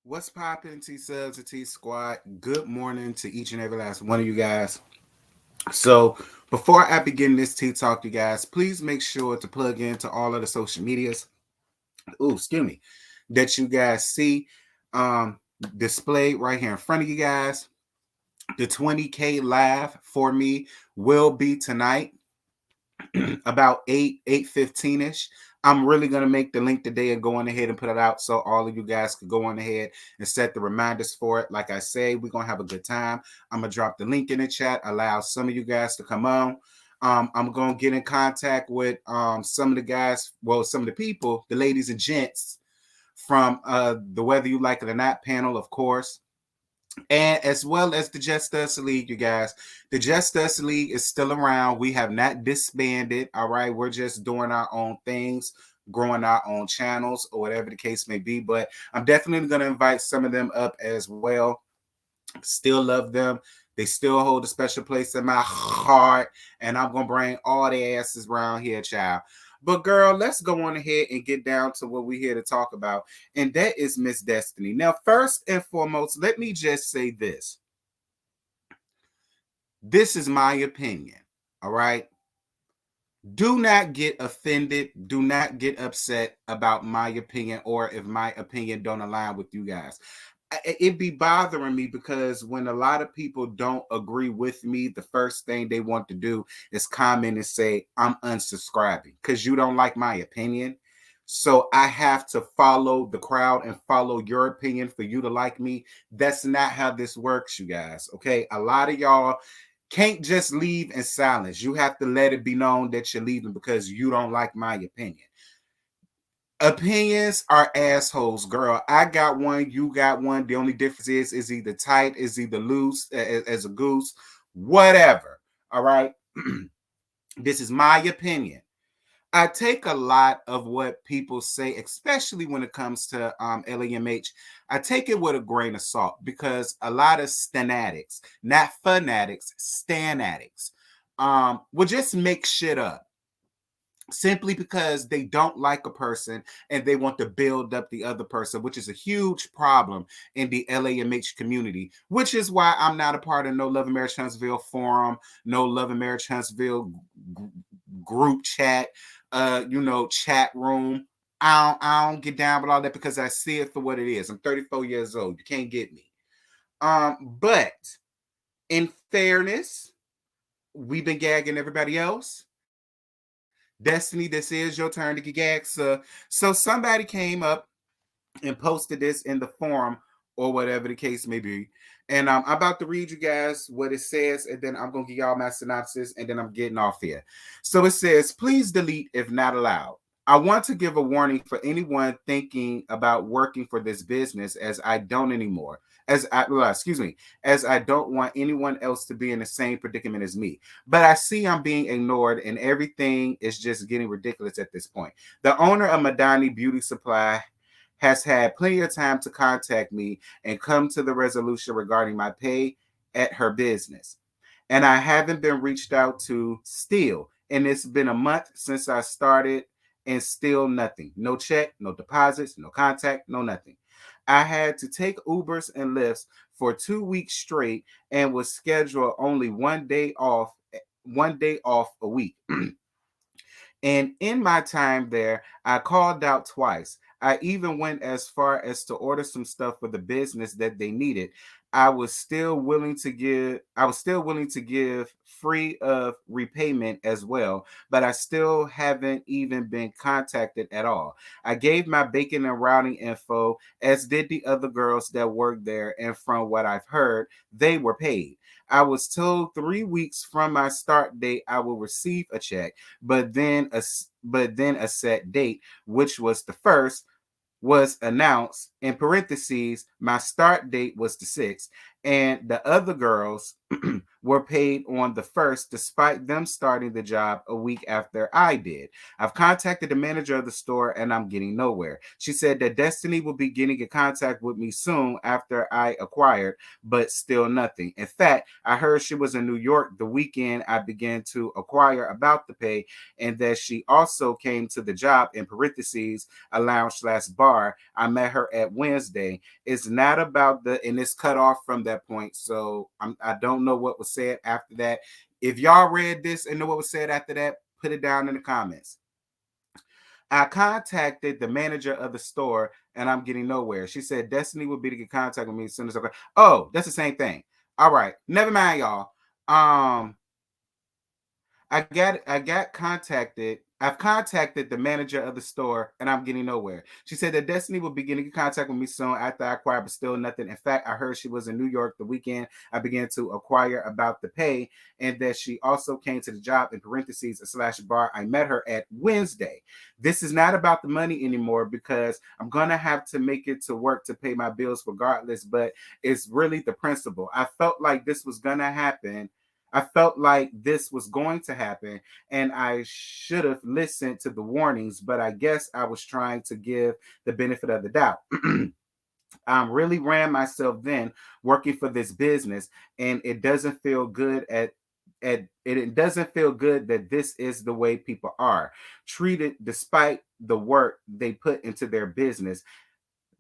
What's poppin', T Subs and T Squad? Good morning to each and every last one of you guys. So, before I begin this Tea Talk, you guys, please make sure to plug into all of the social medias. Excuse me, that you guys see um, displayed right here in front of you guys. The 20K live for me will be tonight about 8:15 ish. I'm really gonna make the link today and go on ahead and put it out so all of you guys could go on ahead and set the reminders for it. Like I say, we're gonna have a good time. I'm gonna drop the link in the chat, allow some of you guys to come on. I'm gonna get in contact with some of the guys, well, some of the people, the ladies and gents from the Whether You Like It or Not panel, of course, and as well as the Just Us League, you guys. The Just Us League is still around. We have not disbanded. All right, we're just doing our own things, growing our own channels, or whatever the case may be. But I'm definitely going to invite some of them up as well. Still love them. They still hold a special place in my heart, and I'm gonna bring all the asses around here, child. But girl, let's go on ahead and get down to what we're here to talk about, and that is Miss Destiny. Now, first and foremost, let me just say this. This is my opinion. All right. Do not get offended. Do not get upset about my opinion or if my opinion don't align with you guys. It be bothering me because when a lot of people don't agree with me, the first thing they want to do is comment and say, I'm unsubscribing because you don't like my opinion. So I have to follow the crowd and follow your opinion for you to like me. That's not how this works, you guys. Okay. A lot of y'all can't just leave in silence. You have to let it be known that you're leaving because you don't like my opinion. Opinions are assholes, girl. I got one, you got one. The only difference is either tight, is either loose as a goose, whatever. All right. This is my opinion. I take a lot of what people say, especially when it comes to LAMH. I take it with a grain of salt because a lot of stanatics, not fanatics, stanatics, will just make shit up simply because they don't like a person and they want to build up the other person, which is a huge problem in the LAMH community, which is why I'm not a part of no Love and Marriage Huntsville forum, no Love and Marriage Huntsville group chat, chat room. I don't get down with all that because I see it for what it is. I'm 34 years old. You can't get me. But in fairness, we've been gagging everybody else. Destiny, this is your turn to get gagged. So somebody came up and posted this in the forum or whatever the case may be. And I'm about to read you guys what it says, and then I'm going to give y'all my synopsis, and then I'm getting off here. So it says, please delete if not allowed. I want to give a warning for anyone thinking about working for this business as I don't anymore. As I don't want anyone else to be in the same predicament as me. But I see I'm being ignored and everything is just getting ridiculous at this point. The owner of Madani Beauty Supply has had plenty of time to contact me and come to the resolution regarding my pay at her business. And I haven't been reached out to still. And it's been a month since I started and still nothing. No check, no deposits, no contact, no nothing. I had to take Ubers and Lyfts for 2 weeks straight and was scheduled only one day off a week. And in my time there, I called out twice. I even went as far as to order some stuff for the business that they needed. I was still willing to give free of repayment as well, but I still haven't even been contacted at all. I gave my bacon and routing info, as did the other girls that worked there, and from what I've heard, they were paid. I was told 3 weeks from my start date I will receive a check, but then a set date, which was the first, was announced. In parentheses, my start date was the 6th, and the other girls were paid on the 1st, despite them starting the job a week after I did. I've contacted the manager of the store and I'm getting nowhere. She said that Destiny will be getting in contact with me soon after I acquired, but still nothing. In fact, I heard she was in New York the weekend I began to acquire about the pay, and that she also came to the job, in parentheses, a lounge/bar. I met her at Wednesday. It's not about and it's cut off from that point. So I don't know what was said after that. If y'all read this and know what was said after that, put it down in the comments. I contacted the manager of the store and I'm getting nowhere. She said Destiny will be to get contact with me as soon as I go. Oh, that's the same thing. All right. Never mind, y'all. I got contacted. I've contacted the manager of the store and I'm getting nowhere. She said that Destiny will be getting in contact with me soon after I acquire, but still nothing. In fact, I heard she was in New York the weekend I began to acquire about the pay, and that she also came to the job, in parentheses, /bar. I met her at Wednesday. This is not about the money anymore because I'm gonna have to make it to work to pay my bills regardless, but it's really the principle. I felt like this was gonna happen. I felt like this was going to happen, and I should have listened to the warnings, but I guess I was trying to give the benefit of the doubt. I really ran myself then working for this business, and it doesn't feel good it doesn't feel good that this is the way people are treated despite the work they put into their business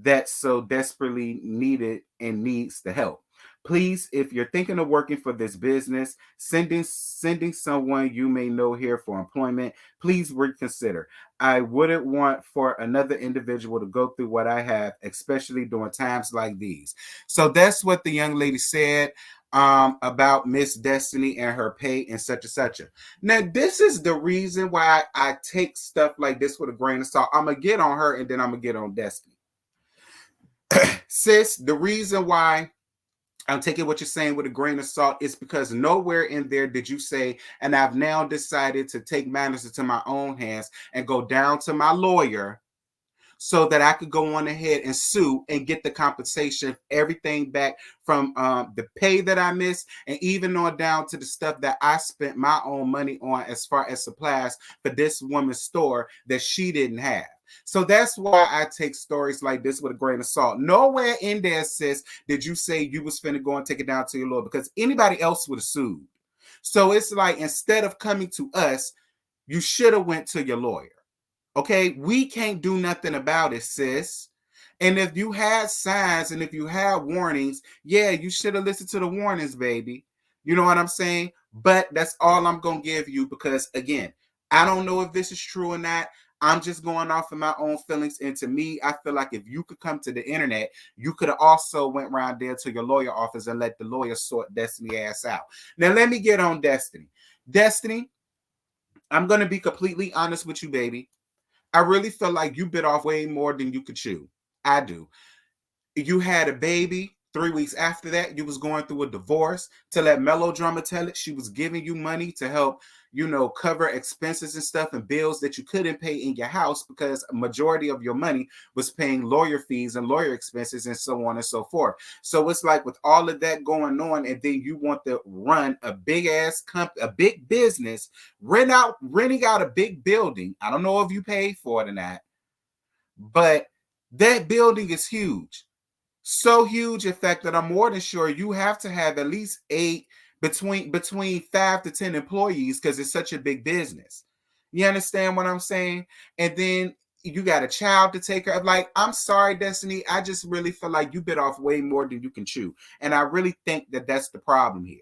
that's so desperately needed and needs the help. Please, if you're thinking of working for this business, sending someone you may know here for employment, please reconsider. I wouldn't want for another individual to go through what I have, especially during times like these. So that's what the young lady said about Miss Destiny and her pay and such and such. Now, this is the reason why I take stuff like this with a grain of salt. I'm gonna get on her and then I'm gonna get on Destiny. Sis, the reason why I'm taking what you're saying with a grain of salt is because nowhere in there did you say, and I've now decided to take matters into my own hands and go down to my lawyer so that I could go on ahead and sue and get the compensation, everything back from the pay that I missed, and even on down to the stuff that I spent my own money on as far as supplies for this woman's store that she didn't have. So that's why I take stories like this with a grain of salt. Nowhere in there, sis, did you say you was finna go and take it down to your lawyer, because anybody else would have sued. So it's like, instead of coming to us, you should have went to your lawyer. Okay, we can't do nothing about it, sis. And if you had signs and if you had warnings, yeah, you should have listened to the warnings, baby. You know what I'm saying? But that's all I'm going to give you because, again, I don't know if this is true or not. I'm just going off of my own feelings. And to me, I feel like if you could come to the internet, you could have also went around there to your lawyer office and let the lawyer sort Destiny ass out. Now, let me get on Destiny. Destiny, I'm going to be completely honest with you, baby. I really feel like you bit off way more than you could chew. I do. You had a baby. 3 weeks after that, you was going through a divorce. To let melodrama tell it, she was giving you money to help, cover expenses and stuff and bills that you couldn't pay in your house because a majority of your money was paying lawyer fees and lawyer expenses and so on and so forth. So it's like, with all of that going on, and then you want to run a big ass company, a big business, renting out a big building. I don't know if you paid for it or not, but that building is huge. So huge, in fact, that I'm more than sure you have to have at least between 5 to 10 employees because it's such a big business. You understand what I'm saying? And then you got a child to take care of. Like, I'm sorry, Destiny. I just really feel like you bit off way more than you can chew. And I really think that that's the problem here.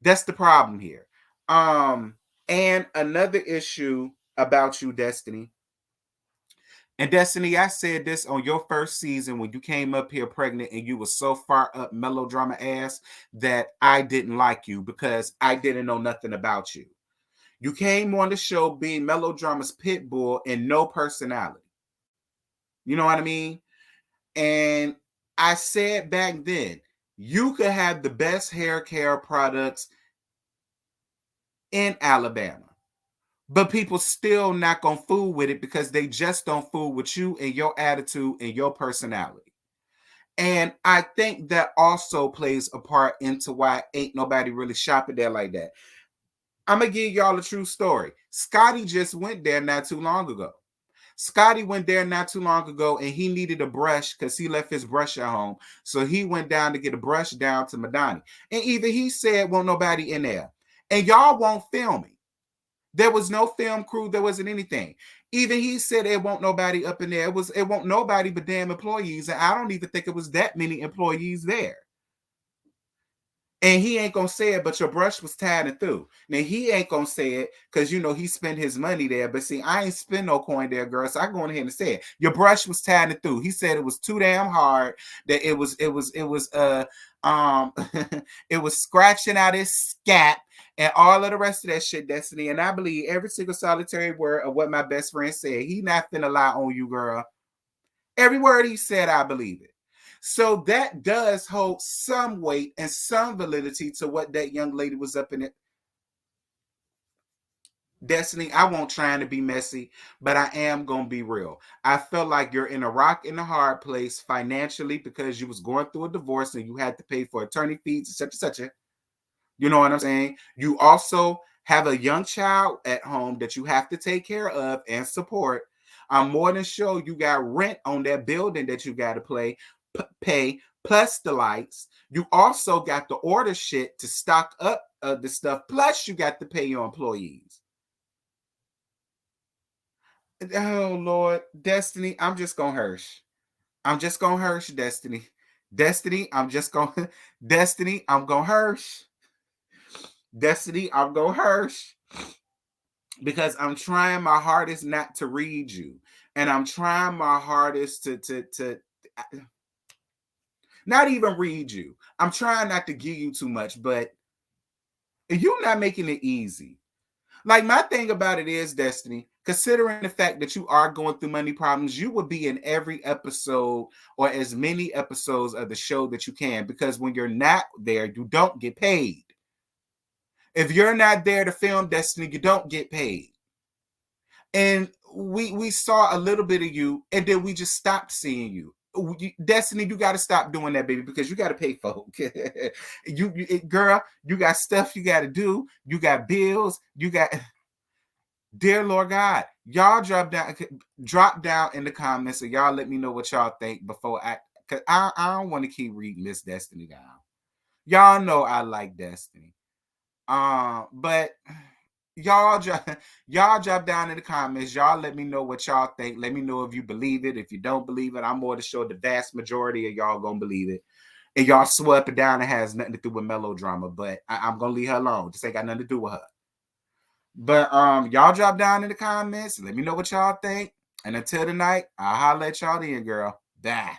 That's the problem here. And another issue about you, Destiny. And Destiny, I said this on your first season when you came up here pregnant and you were so far up melodrama ass that I didn't like you because I didn't know nothing about you. You came on the show being melodrama's pit bull and no personality. You know what I mean? And I said back then, you could have the best hair care products in Alabama. But people still not gonna fool with it because they just don't fool with you and your attitude and your personality. And I think that also plays a part into why ain't nobody really shopping there like that. I'm gonna give y'all a true story. Scotty just went there not too long ago. Scotty went there not too long ago and he needed a brush because he left his brush at home. So he went down to get a brush down to Madani. And even he said, won't nobody in there. And y'all won't film me. There was no film crew. There wasn't anything. Even he said it won't nobody up in there. It won't nobody but damn employees. And I don't even think it was that many employees there. And he ain't gonna say it, but your brush was tied and through. Now he ain't gonna say it because you know he spent his money there. But see, I ain't spend no coin there, girl. So I go in here and say it. Your brush was tied and through. He said it was too damn hard that it was scratching out his scalp and all of the rest of that shit, Destiny. And I believe every single solitary word of what my best friend said. He not finna lie on you, girl. Every word he said, I believe it. So that does hold some weight and some validity to what that young lady was up in it. Destiny, I won't trying to be messy, but I am going to be real. I feel like you're in a rock in a hard place financially because you was going through a divorce and you had to pay for attorney fees, such and such. You know what I'm saying? You also have a young child at home that you have to take care of and support. I'm more than sure you got rent on that building that you got to pay, plus the lights. You also got to order shit to stock up the stuff, plus you got to pay your employees. Oh, Lord. Destiny, I'm just going to Hirsch. I'm just going to Hirsch, Destiny. Destiny, I'm just going to... Destiny, I'm going to Hirsch. Destiny, I'm going to Hirsch. Because I'm trying my hardest not to read you. And I'm trying my hardest to not even read you. I'm trying not to give you too much, but you're not making it easy. Like my thing about it is, Destiny, considering the fact that you are going through money problems, you would be in every episode or as many episodes of the show that you can, because when you're not there, you don't get paid. If you're not there to film, Destiny, you don't get paid. And we saw a little bit of you, and then we just stopped seeing you. Destiny, you got to stop doing that, baby, because you got to pay folk. Girl, you got stuff you got to do. You got bills. You got. Dear Lord God, y'all drop down in the comments, and y'all let me know what y'all think before cause I don't want to keep reading this Destiny down. Y'all know I like Destiny. But y'all drop down in the comments. Y'all let me know what y'all think. Let me know if you believe it. If you don't believe it, I'm more to show the vast majority of y'all gonna believe it. And y'all swear up and down it has nothing to do with melodrama, but I'm gonna leave her alone. This ain't got nothing to do with her. But y'all drop down in the comments. Let me know what y'all think. And until tonight, I'll holler at y'all then, girl. Bye.